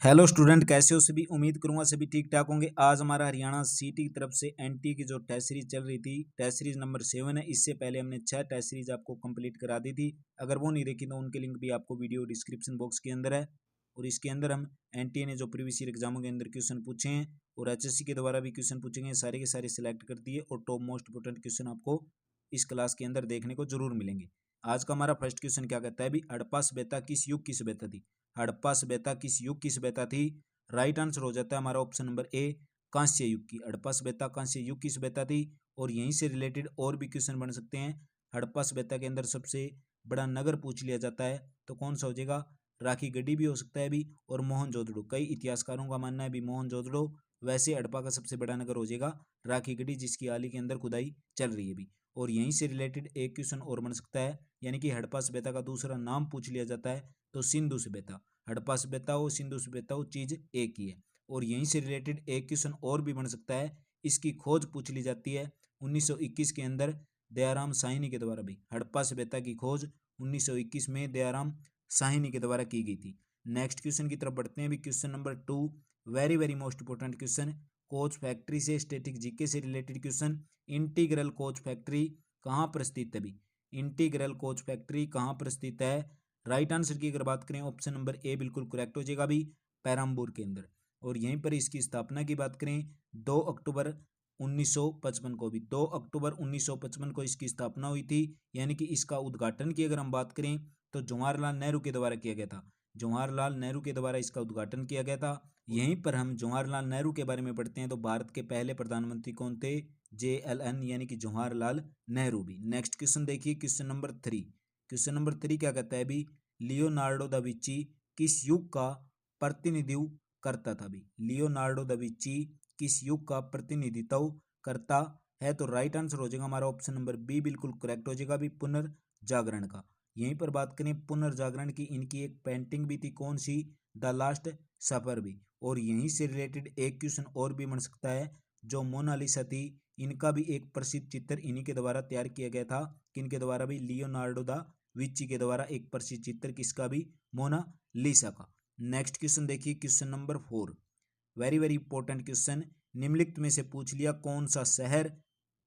Hello student, कैसे हो सभी। उम्मीद करूंगा सभी ठीक ठाक होंगे। आज हमारा हरियाणा सीटी की तरफ से एनटी की जो टेस्ट सीरीज चल रही थी, टेस्ट सीरीज नंबर 7 है। इससे पहले हमने 6 टेस्ट सीरीज आपको कंप्लीट करा दी थी। अगर वो नहीं देखी तो उनके लिंक भी आपको वीडियो डिस्क्रिप्शन बॉक्स के अंदर है। और इसके अंदर हम एनटी ने जो प्रीवियस ईयर एग्जामों के अंदर क्वेश्चन पूछे हैं और एचएससी के द्वारा भी क्वेश्चन पूछेंगे, सारे के सारे सिलेक्ट कर दिए और टॉप मोस्ट इंपोर्टेंट क्वेश्चन आपको इस क्लास के अंदर देखने को जरूर मिलेंगे। आज का हमारा फर्स्ट क्वेश्चन क्या कहता है भी, हड़प्पा सभ्यता किस युग की सभ्यता थी। हड़प्पा सभ्यता किस युग की सभ्यता थी। राइट आंसर हो जाता है हमारा ऑप्शन नंबर ए, कांस्य युग की। हड़प्पा सभ्यता कांस्य युग की सभ्यता थी। और यहीं से रिलेटेड और भी क्वेश्चन बन सकते हैं। हड़प्पा सभ्यता के अंदर सबसे बड़ा नगर पूछ लिया जाता है तो कौन सा हो जाएगा। राखी गढ़ी भी हो सकता है भी, और मोहनजोदड़ो। कई इतिहासकारों का मानना है भी मोहनजोदड़ो, वैसे हड़प्पा का सबसे बड़ा नगर हो जाएगा राखी गढ़ी, जिसकी हाल ही के अंदर खुदाई चल रही है भी। और यहीं से रिलेटेड एक क्वेश्चन और बन सकता है, यानी कि हड़प्पा सभ्यता का दूसरा नाम पूछ लिया जाता है तो सिंधु सभ्यता। हड़प्पा सभ्यता हो सिंधु सभ्यता हो, चीज एक ही है। और यहीं से रिलेटेड एक क्वेश्चन और भी बन सकता है, इसकी खोज पूछ ली जाती है 1921 के अंदर दयाराम साहनी के द्वारा भी। हड़प्पा सभ्यता की खोज 1921 में दयाराम साहनी के द्वारा की गई थी। नेक्स्ट क्वेश्चन की तरफ बढ़ते हैं भी। Question number 2, very very most important question, coach factory से स्टैटिक जीके से related question. Integral coach factory कहाँ पर स्थित है भी। इंटीग्रल कोच फैक्ट्री कहाँ पर स्थित है। राइट आंसर की अगर बात करें, ऑप्शन नंबर ए बिल्कुल करेक्ट हो जाएगा भी, पेराम्बूर के अंदर। और यहीं पर इसकी स्थापना की बात करें 2 अक्टूबर 1955 को भी, 2 अक्टूबर 1955 को इसकी स्थापना हुई थी। यानी कि इसका उद्घाटन की अगर हम बात करें तो जवाहरलाल नेहरू के द्वारा किया गया था। जवाहरलाल नेहरू के द्वारा इसका उद्घाटन किया गया था। यहीं पर हम जवाहरलाल नेहरू के बारे में पढ़ते हैं तो भारत के पहले प्रधानमंत्री कौन थे, JLN, यानी कि जवाहरलाल नेहरू भी। नेक्स्ट क्वेश्चन देखिए, क्वेश्चन नंबर 3। क्वेश्चन नंबर 3 क्या कहता है भी, लियोनार्डो दा विंची किस युग का प्रतिनिधित्व करता था भी। लियोनार्डो दा विंची किस युग का प्रतिनिधित्व करता है। तो राइट आंसर हो जाएगा हमारा ऑप्शन नंबर बी, बिल्कुल करेक्ट हो जाएगा भी, पुनर्जागरण का। यहीं पर बात करें पुनर्जागरण की, इनकी एक पेंटिंग भी थी, कौन सी, द लास्ट सफर भी। और यहीं से रिलेटेड एक क्वेश्चन और भी बन सकता है, जो मोनालिसा थी, इनका भी एक प्रसिद्ध चित्र इन्हीं के द्वारा तैयार किया गया था। किनके द्वारा भी, लियोनार्डो दा विंची के द्वारा एक प्रसिद्ध चित्र किसका भी, मोनालिसा का। नेक्स्ट क्वेश्चन देखिए, question number 4, very very important question. निम्नलिखित में से पूछ लिया कौन सा शहर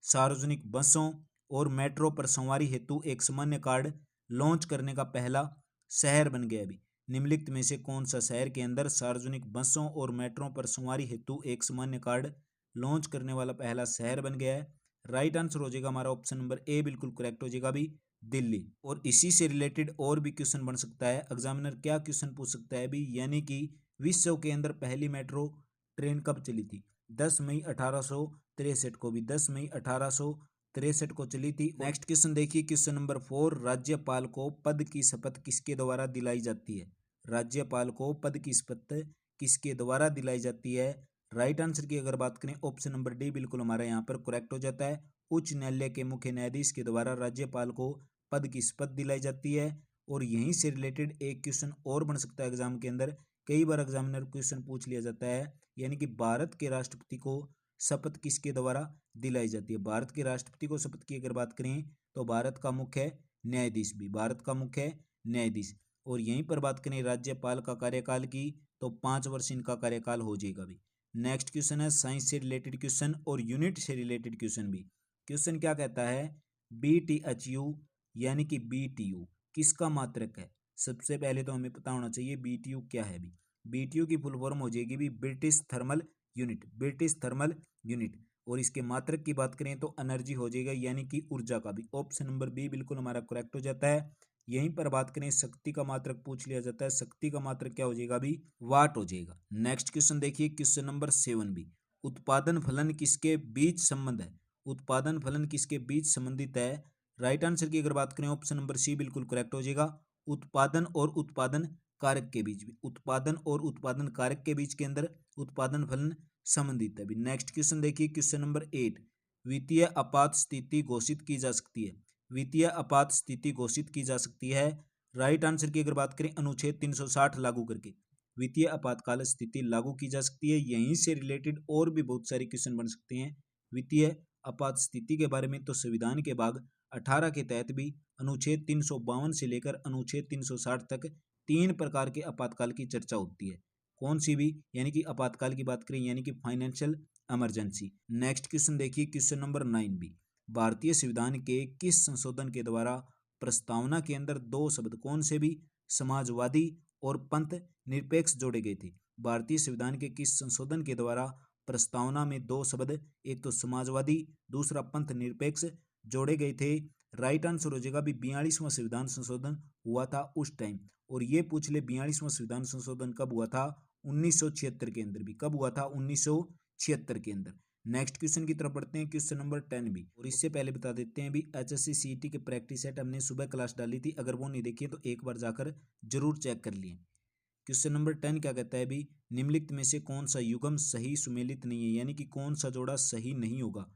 सार्वजनिक बसों और मेट्रो पर सवारी हेतु एक सामान्य कार्ड लॉन्च करने का पहला शहर बन गया अभी। निम्नलिखित में से कौन सा शहर के अंदर सार्वजनिक बसों और मेट्रो पर सवारी हेतु एक सामान्य कार्ड लॉन्च करने वाला पहला शहर बन गया है। राइट आंसर हो जाएगा हमारा ऑप्शन नंबर ए, बिल्कुल करेक्ट हो जाएगा भी, दिल्ली। और इसी से रिलेटेड और भी क्वेश्चन बन सकता है। एग्जामिनर क्या क्वेश्चन पूछ सकता है भी, यानी कि विश्व के अंदर पहली मेट्रो ट्रेन कब चली थी। 10 मई 1863 को भी, 10 मई 1863 को चली थी। नेक्स्ट क्वेश्चन देखिए, क्वेश्चन नंबर 4, राज्यपाल को पद की शपथ किसके द्वारा दिलाई जाती है। राज्यपाल को पद की शपथ किसके द्वारा दिलाई जाती है। राइट आंसर की अगर बात करें, ऑप्शन नंबर डी बिल्कुल हमारा यहाँ पर करेक्ट हो जाता है। उच्च न्यायालय के मुख्य न्यायाधीश के द्वारा राज्यपाल को पद की शपथ दिलाई जाती है। और यहीं से रिलेटेड एक क्वेश्चन और बन सकता है एग्जाम के अंदर, कई बार एग्जामिनर क्वेश्चन पूछ लिया जाता है, यानी कि भारत के राष्ट्रपति को शपथ किसके द्वारा दिलाई जाती है। भारत के राष्ट्रपति को शपथ की अगर बात करें तो भारत का मुख्य न्यायाधीश भी, भारत का मुख्य न्यायाधीश। और यहीं पर बात करें राज्यपाल का कार्यकाल की तो 5 वर्ष इनका कार्यकाल हो जाएगा भी। नेक्स्ट क्वेश्चन है साइंस से रिलेटेड क्वेश्चन और यूनिट से रिलेटेड क्वेश्चन भी। क्वेश्चन क्या कहता है, BTHU यानी कि BTU किसका मात्रक है। सबसे पहले तो हमें पता होना चाहिए BTU क्या है भी। BTU की फुल फॉर्म हो जाएगी भी British thermal unit, British thermal unit. और इसके मात्रक की बात करें तो एनर्जी हो जाएगा, यानी कि ऊर्जा का भी। ऑप्शन नंबर बी बिल्कुल हमारा करेक्ट हो जाता है। यहीं पर बात करें शक्ति का मात्रक पूछ लिया जाता है, शक्ति का मात्रक क्या हो जाएगा भी, वाट हो जाएगा। नेक्स्ट क्वेश्चन देखिए, क्वेश्चन नंबर 7 भी, उत्पादन फलन किसके बीच संबंध है। उत्पादन फलन किसके बीच संबंधित है। राइट आंसर की अगर बात करें, ऑप्शन नंबर सी बिल्कुल करेक्ट हो जाएगा, उत्पादन और उत्पादन कारक के बीच भी। उत्पादन और उत्पादन कारक के बीच के अंदर उत्पादन फलन संबंधित है। नेक्स्ट क्वेश्चन देखिए, क्वेश्चन नंबर 8, वित्तीय आपात स्थिति घोषित की जा सकती है। वित्तीय आपात स्थिति घोषित की जा सकती है। राइट आंसर की अगर बात करें, अनुच्छेद 360 लागू करके वित्तीय आपातकाल स्थिति लागू की जा सकती है। यहीं से रिलेटेड और भी बहुत सारे क्वेश्चन बन सकते हैं वित्तीय आपात स्थिति के बारे में। तो संविधान के भाग 18 के तहत भी अनुच्छेद 352 से लेकर अनुच्छेद 360 तक 3 प्रकार के आपातकाल की चर्चा होती है। कौन सी भी, यानी कि आपातकाल की बात करें यानी कि फाइनेंशियल इमरजेंसी। नेक्स्ट क्वेश्चन देखिए क्वेश्चन नंबर 9 भी, भारतीय संविधान के किस संशोधन के द्वारा प्रस्तावना के अंदर दो शब्द कौन से भी, समाजवादी और पंथ निरपेक्ष जोड़े गए थे। भारतीय संविधान के किस संशोधन के द्वारा प्रस्तावना में दो शब्द, एक तो समाजवादी दूसरा पंथ निरपेक्ष जोड़े गए थे। राइट आंसर हो जाएगा भी 42वां संविधान संशोधन हुआ था उस टाइम। और ये पूछ ले 42वां संविधान संशोधन कब हुआ था, 1976 के अंदर भी। कब हुआ था, 1976 के अंदर। नेक्स्ट क्वेश्चन की तरफ बढ़ते हैं, क्वेश्चन नंबर 10 भी। और इससे पहले बता देते हैं भी HSC CET के प्रैक्टिस सेट हमने सुबह क्लास डाली थी, अगर वो नहीं देखी तो एक बार जाकर जरूर चेक कर लिए। क्वेश्चन नंबर 10 क्या कहता है भी, निम्नलिखित में से कौन सा युग्म सही सुमेलित नहीं है, यानी कि कौन सा जोड़ा सही नहीं होगा।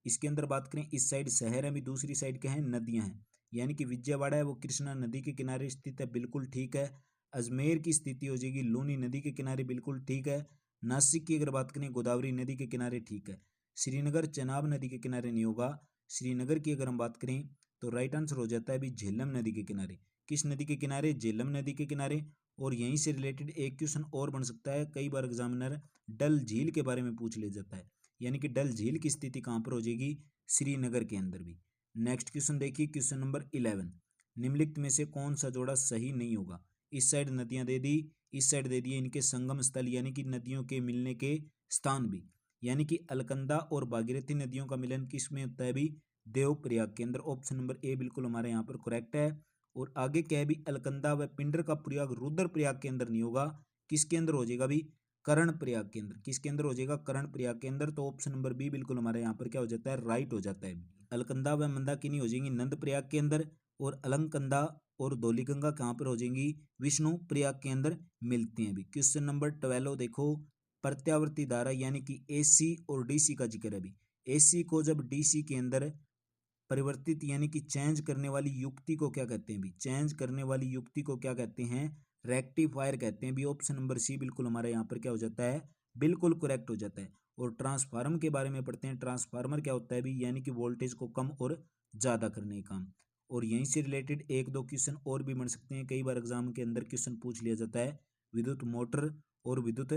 इसके अंदर बात करें, इस साइड शहर है भी, दूसरी साइड क्या है, नदियां हैं। यानी कि विजयवाड़ा है वो कृष्णा नदी के किनारे स्थित है, बिल्कुल ठीक है। अजमेर की स्थिति हो जाएगी लूनी नदी के किनारे, बिल्कुल ठीक है। नासिक की अगर बात करें गोदावरी नदी के किनारे, ठीक है। श्रीनगर चनाब नदी के किनारे नहीं होगा। श्रीनगर की अगर हम बात करें तो राइट आंसर हो जाता है भी झेलम नदी के किनारे। किस नदी के किनारे, झेलम नदी के किनारे। और यहीं से रिलेटेड एक क्वेश्चन और बन सकता है, कई बार एग्जामिनर डल झील के बारे में पूछ ले जाता है, यानी कि डल झील की स्थिति कहाँ पर हो जाएगी, श्रीनगर के अंदर भी। नेक्स्ट क्वेश्चन देखिए क्वेश्चन नंबर 11, निम्नलिखित में से कौन सा जोड़ा सही नहीं होगा। इस साइड नदियां दे दी, इस साइड दे दिए इनके संगम स्थल, यानी कि नदियों के मिलने के स्थान भी। यानी कि अलकंदा और भागीरथी नदियों का मिलन किस में होता है भी, देवप्रयाग के अंदर। ऑप्शन नंबर ए बिल्कुल हमारे यहाँ पर करेक्ट है। और आगे क्या है भी, अलकंदा व पिंडर का प्रयाग रुद्रप्रयाग के अंदर नहीं होगा, किसके अंदर हो जाएगा भी, कर्ण प्रयाग के अंदर। किसके अंदर हो जाएगा, कर्ण प्रयाग के अंदर। तो ऑप्शन नंबर बी बिल्कुल हमारे यहाँ पर क्या हो जाता है, राइट हो जाता है। अलकंदा व मंदाकिनी हो जाएंगी नंद प्रयाग के अंदर, और अलंकंदा और धौलीगंगा कहाँ पर हो जाएंगी, विष्णु प्रयाग के अंदर मिलती हैं भी। क्वेश्चन नंबर 12 देखो, प्रत्यावर्ती धारा यानी कि AC और DC का जिक्र है भी। AC को जब DC के अंदर परिवर्तित यानी कि चेंज करने वाली युक्ति को क्या कहते हैं भी, चेंज करने वाली युक्ति को क्या कहते हैं, रेक्टिफायर कहते हैं भी। ऑप्शन नंबर सी बिल्कुल हमारे यहाँ पर क्या हो जाता है, बिल्कुल करेक्ट हो जाता है। और ट्रांसफार्मर के बारे में पढ़ते हैं, ट्रांसफार्मर क्या होता है भी, यानी कि वोल्टेज को कम और ज़्यादा करने का काम। और यहीं से रिलेटेड एक दो क्वेश्चन और भी बन सकते हैं, कई बार एग्जाम के अंदर क्वेश्चन पूछ लिया जाता है, विद्युत मोटर और विद्युत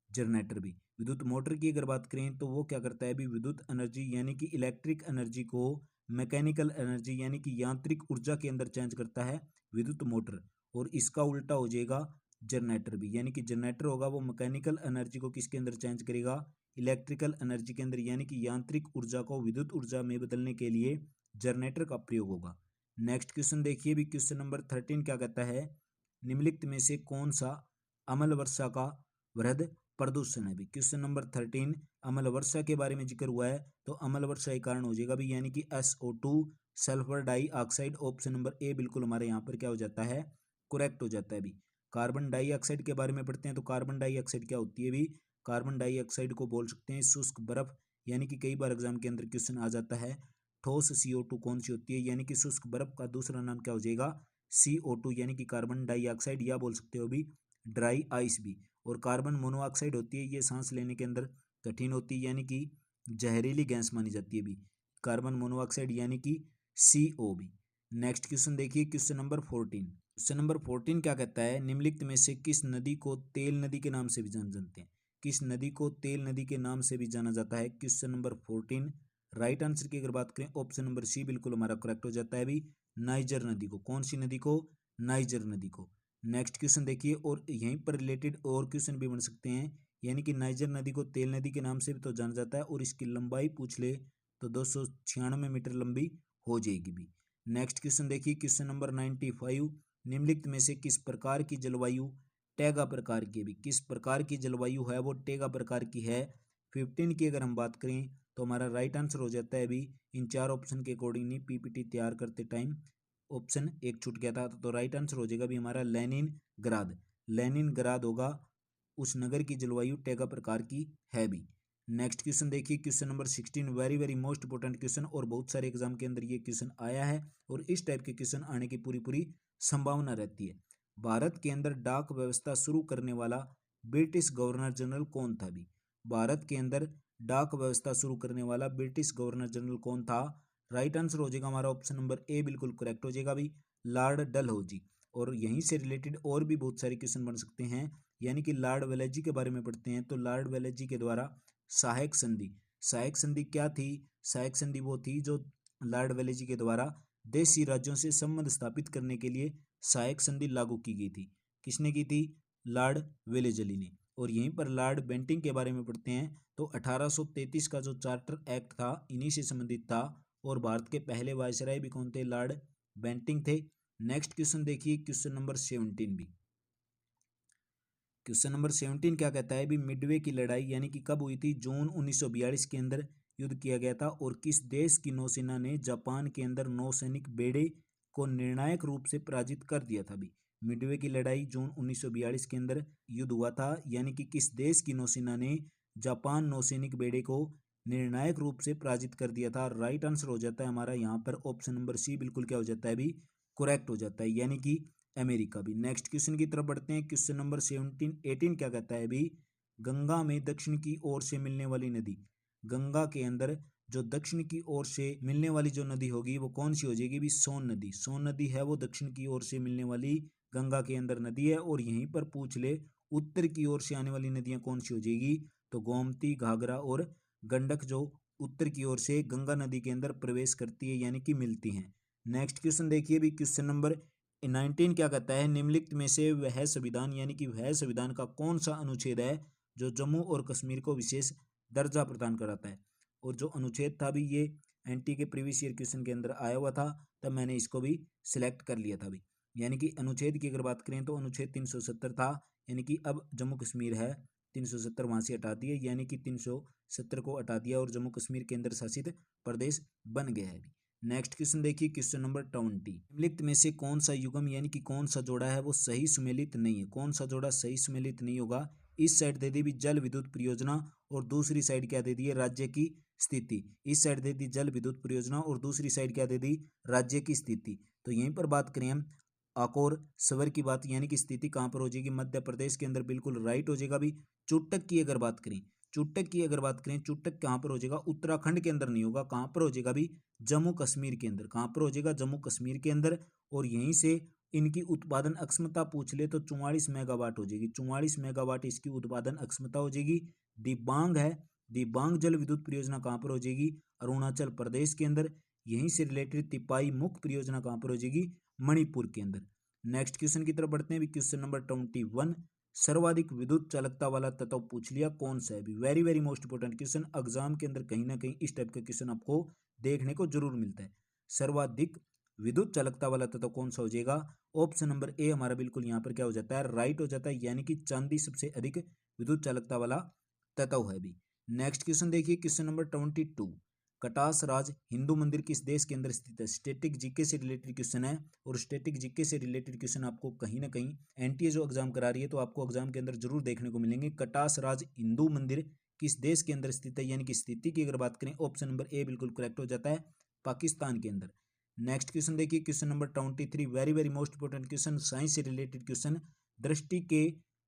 जनरेटर भी। विद्युत मोटर की अगर बात करें तो वो क्या करता है भी, विद्युत एनर्जी यानी कि इलेक्ट्रिक एनर्जी को मैकेनिकल एनर्जी यानी कि यांत्रिक ऊर्जा के अंदर चेंज करता है विद्युत मोटर। और इसका उल्टा हो जाएगा जनरेटर भी, यानी कि जनरेटर होगा वो मैकेनिकल एनर्जी को किसके अंदर चेंज करेगा, इलेक्ट्रिकल एनर्जी के अंदर, यानी कि यांत्रिक ऊर्जा को विद्युत ऊर्जा में बदलने के लिए जनरेटर का प्रयोग होगा। नेक्स्ट क्वेश्चन देखिए भी, क्वेश्चन नंबर 13 क्या कहता है, निम्नलिखित में से कौन सा अम्ल वर्षा का वृहद प्रदूषण है भी। क्वेश्चन नंबर 13 अम्ल वर्षा के बारे में जिक्र हुआ है, तो अम्ल वर्षा एक कारण हो जाएगा भी, यानी कि SO2 sulphur dioxide. Option number A बिल्कुल हमारे यहाँ पर क्या हो जाता है, करेक्ट हो जाता है भी। कार्बन डाइऑक्साइड के बारे में पढ़ते हैं, तो कार्बन डाइऑक्साइड क्या होती है भी, कार्बन डाइऑक्साइड को बोल सकते हैं शुष्क बर्फ, यानी कि कई बार एग्जाम के अंदर क्वेश्चन आ जाता है ठोस CO2 कौन सी होती है, यानी कि शुष्क बर्फ का दूसरा नाम क्या हो जाएगा, CO2 यानी कि कार्बन डाइऑक्साइड, या बोल सकते हो भी ड्राई आइस भी। और कार्बन मोनोऑक्साइड होती है, ये सांस लेने के अंदर कठिन होती है, यानी कि जहरीली गैस मानी जाती है भी, कार्बन मोनोऑक्साइड यानी कि CO भी। नेक्स्ट क्वेश्चन देखिए क्वेश्चन नंबर 14। क्वेश्चन नंबर 14 क्या कहता है, निम्नलिखित में से किस नदी को तेल नदी के नाम से भी जानते हैं, किस नदी को तेल नदी के नाम से भी जाना जाता है। क्वेश्चन नंबर 14 राइट आंसर की अगर बात करें, ऑप्शन नंबर सी बिल्कुल हमारा करेक्ट हो जाता है भी, नाइजर नदी को। कौन सी नदी को, नाइजर नदी को। नेक्स्ट क्वेश्चन देखिए, और यहीं पर रिलेटेड और क्वेश्चन भी बन सकते हैं, यानी कि नाइजर नदी को तेल नदी के नाम से भी तो जाना जाता है, और इसकी लंबाई पूछ ले तो 296 मीटर लंबी हो जाएगी भी। नेक्स्ट क्वेश्चन देखिए क्वेश्चन नंबर 95, निम्नलिखित में से किस प्रकार की जलवायु टैगा प्रकार की भी, किस प्रकार की जलवायु है वो टैगा प्रकार की है। 15 की अगर हम बात करें तो हमारा राइट आंसर हो जाता है भी, इन चार ऑप्शन के अकॉर्डिंग नहीं, PPT तैयार करते टाइम ऑप्शन एक छूट गया था, तो राइट आंसर हो जाएगा भी हमारा लेनिनग्राद। लेनिनग्राद होगा, उस नगर की जलवायु टैगा प्रकार की है भी। नेक्स्ट क्वेश्चन देखिए question number 16, very very most important question, और बहुत सारे एग्जाम के अंदर ये क्वेश्चन आया है, और इस टाइप के क्वेश्चन आने की पूरी पूरी संभावना रहती है। भारत के अंदर डाक व्यवस्था शुरू करने वाला ब्रिटिश गवर्नर जनरल कौन था भी, भारत के अंदर डाक व्यवस्था शुरू करने वाला ब्रिटिश गवर्नर जनरल कौन था। राइट आंसर हो जाएगा हमारा ऑप्शन नंबर ए बिल्कुल करेक्ट हो जाएगा भी, लॉर्ड डलहौजी। और यहीं से रिलेटेड और भी बहुत सारे क्वेश्चन बन सकते हैं, यानी कि लॉर्ड वेलेजी के बारे में पढ़ते हैं तो लॉर्ड वेलेजी के द्वारा सहायक संधि क्या थी? सहायक संधि वो थी जो लॉर्ड वेलेजी के द्वारा देशी राज्यों से संबंध स्थापित करने के लिए सहायक संधि लागू की गई थी। किसने की थी? लॉर्ड वेलेजली ने। और यहीं पर लॉर्ड बेंटिंक के बारे में पढ़ते हैं तो 1833 का जो चार्टर एक्ट था इन्हीं से संबंधित था और भारत के पहले वायसराय भी कौन थे? लॉर्ड बेंटिंक थे। नेक्स्ट क्वेश्चन देखिए, क्वेश्चन नंबर 17 भी। क्वेश्चन नंबर 17 क्या कहता है? भी मिडवे की लड़ाई यानी कि कब हुई थी? जून 1942 के अंदर युद्ध किया गया था। और किस देश की नौसेना ने जापान के अंदर नौसैनिक बेड़े को निर्णायक रूप से पराजित कर दिया था? भी मिडवे की लड़ाई जून 1942 के अंदर युद्ध हुआ था, यानी कि किस देश की नौसेना ने जापान नौसैनिक बेड़े को निर्णायक रूप से पराजित कर दिया था? राइट आंसर हो जाता है हमारा यहाँ पर ऑप्शन नंबर सी बिल्कुल क्या हो जाता है? भी करेक्ट हो जाता है, यानी कि अमेरिका भी। नेक्स्ट क्वेश्चन की तरफ बढ़ते हैं। क्वेश्चन नंबर 18 क्या कहता है? भी गंगा में दक्षिण की ओर से मिलने वाली नदी, गंगा के अंदर जो दक्षिण की ओर से मिलने वाली जो नदी होगी वो कौन सी हो जाएगी? भी सोन नदी। सोन नदी है वो दक्षिण की ओर से मिलने वाली गंगा के अंदर नदी है। और यहीं पर पूछ ले उत्तर की ओर से आने वाली नदियां कौन सी हो जाएगी? तो गोमती, घाघरा और गंडक जो उत्तर की ओर से गंगा नदी के अंदर प्रवेश करती है यानी कि मिलती हैं। नेक्स्ट क्वेश्चन देखिए भी, क्वेश्चन नंबर 19 क्या कहता है? निम्नलिखित में से वह संविधान यानी कि वह संविधान का कौन सा अनुच्छेद है जो जम्मू और कश्मीर को विशेष दर्जा प्रदान कराता है? और जो अनुच्छेद था भी ये एनटी के प्रीवियस ईयर क्वेश्चन के अंदर आया हुआ था, तब मैंने इसको भी सिलेक्ट कर लिया था भी। यानी कि अनुच्छेद की अगर बात करें तो अनुच्छेद 370 था, यानी कि अब जम्मू कश्मीर है 370 वहां से हटा दिया, यानी कि 370 को हटा दिया और जम्मू कश्मीर केंद्र शासित प्रदेश बन गया है। नेक्स्ट क्वेश्चन देखिए, क्वेश्चन नंबर 20। निम्नलिखित में से कौन सा युग्म यानी कि कौन सा जोड़ा है वो सही सुमेलित नहीं है? कौन सा जोड़ा सही सुमेलित नहीं होगा? इस साइड दे दी भी जल विद्युत परियोजना और दूसरी साइड क्या दे दी है? राज्य की स्थिति। इस साइड दे दी जल विद्युत परियोजना और दूसरी साइड क्या दे दी? राज्य की स्थिति। तो यहीं पर बात करें हम आकोर स्वर की बात, यानी कि स्थिति कहाँ पर हो जाएगी? मध्य प्रदेश के अंदर, बिल्कुल राइट हो जाएगा भी। चुटक की अगर बात करें, चुटक कहाँ पर हो जाएगा? उत्तराखंड के अंदर नहीं होगा, कहाँ पर हो जाएगा भी? जम्मू कश्मीर के अंदर। कहाँ पर हो जाएगा? जम्मू कश्मीर के अंदर। और यहीं से इनकी उत्पादन अक्षमता पूछ ले तो 44 मेगावाट हो जाएगी। 44 मेगावाट इसकी उत्पादन अक्षमता हो जाएगी। दिबांग है, दिबांग जल विद्युत परियोजना कहाँ पर हो जाएगी? अरुणाचल प्रदेश के अंदर। यहीं से रिलेटेड तिपाई मुख्य परियोजना कहाँ पर हो जाएगी? मणिपुर के अंदर। नेक्स्ट क्वेश्चन की तरफ बढ़ते हैं। Question number 21। सर्वाधिक विद्युत चालकता वाला तत्व पूछ लिया, कौन सा है? भी very very most important question, exam के अंदर कहीं ना कहीं इस टाइप का क्वेश्चन आपको देखने को जरूर मिलता है। सर्वाधिक विद्युत चालकता वाला तत्व कौन सा हो जाएगा? ऑप्शन नंबर ए हमारा बिल्कुल यहाँ पर क्या हो जाता है? राइट हो जाता है, यानी कि चांदी सबसे अधिक विद्युत चालकता वाला तत्व है भी। नेक्स्ट क्वेश्चन देखिए, क्वेश्चन नंबर 22। कटास राज हिंदू मंदिर किस देश के अंदर स्थित है? स्टैटिक जीके से रिलेटेड क्वेश्चन है और स्टैटिक जीके से रिलेटेड क्वेश्चन आपको कहीं ना कहीं एनटीए जो एग्जाम करा रही है तो आपको एग्जाम के अंदर जरूर देखने को मिलेंगे। कटास राज हिंदू मंदिर किस देश के अंदर स्थित है? यानी कि स्थिति की अगर बात करें ऑप्शन नंबर ए बिल्कुल करेक्ट हो जाता है, पाकिस्तान के अंदर। नेक्स्ट क्वेश्चन देखिए, question number 23। Very very most important question, science से रिलेटेड क्वेश्चन। दृष्टि के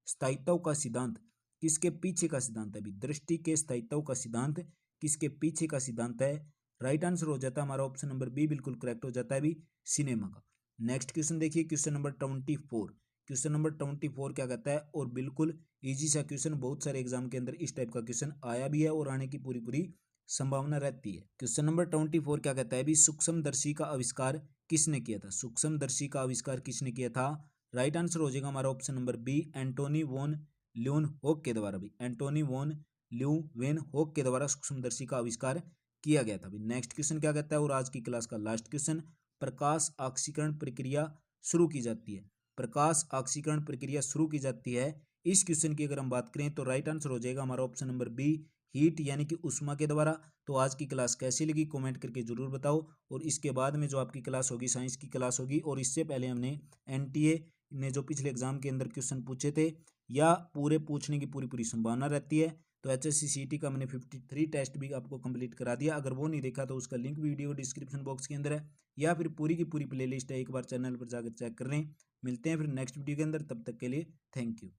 स्थायित्व का सिद्धांत किसके पीछे का सिद्धांत है? अभी दृष्टि के स्थायित्व का सिद्धांत किसके पीछे का सिद्धांत है? राइट आंसर हो जाता है हमारा ऑप्शन नंबर बी बिल्कुल करेक्ट हो जाता है भी, सिनेमा का। नेक्स्ट क्वेश्चन देखिए, क्वेश्चन नंबर 24। क्वेश्चन नंबर 24 क्या कहता है? और बिल्कुल इजी सा क्वेश्चन, बहुत सारे एग्जाम के अंदर इस टाइप का क्वेश्चन आया भी है और आने की पूरी पूरी संभावना रहती है। क्वेश्चन नंबर 24 क्या कहता है? भी सूक्ष्मदर्शी का आविष्कार किसने किया था? सूक्ष्मदर्शी का आविष्कार किसने किया था? राइट आंसर हो जाएगा हमारा option number B, Antonie van Leeuwenhoek के द्वारा भी। एंटोनी वॉन ल्यूवेनहॉक के द्वारा सूक्ष्मदर्शी का आविष्कार किया गया था। नेक्स्ट क्वेश्चन क्या कहता है? और आज की क्लास का लास्ट क्वेश्चन, प्रकाश ऑक्सीकरण प्रक्रिया शुरू की जाती है। प्रकाश ऑक्सीकरण प्रक्रिया शुरू की जाती है, इस क्वेश्चन की अगर हम बात करें तो राइट आंसर हो जाएगा हमारा ऑप्शन नंबर बी, हीट यानी कि उष्मा के द्वारा। तो आज की क्लास कैसी लगी कमेंट करके जरूर बताओ। और इसके बाद में जो आपकी क्लास होगी साइंस की क्लास होगी, और इससे पहले हमने एनटीए ने जो पिछले एग्जाम के अंदर क्वेश्चन पूछे थे या पूरे पूछने की पूरी पूरी संभावना रहती है, तो HSC का मैंने 53 टेस्ट भी आपको कंप्लीट करा दिया। अगर वो नहीं देखा तो उसका लिंक वीडियो डिस्क्रिप्शन बॉक्स के अंदर है, या फिर पूरी की पूरी प्लेलिस्ट है, एक बार चैनल पर जाकर चेक कर लें। मिलते हैं फिर नेक्स्ट वीडियो के अंदर, तब तक के लिए थैंक यू।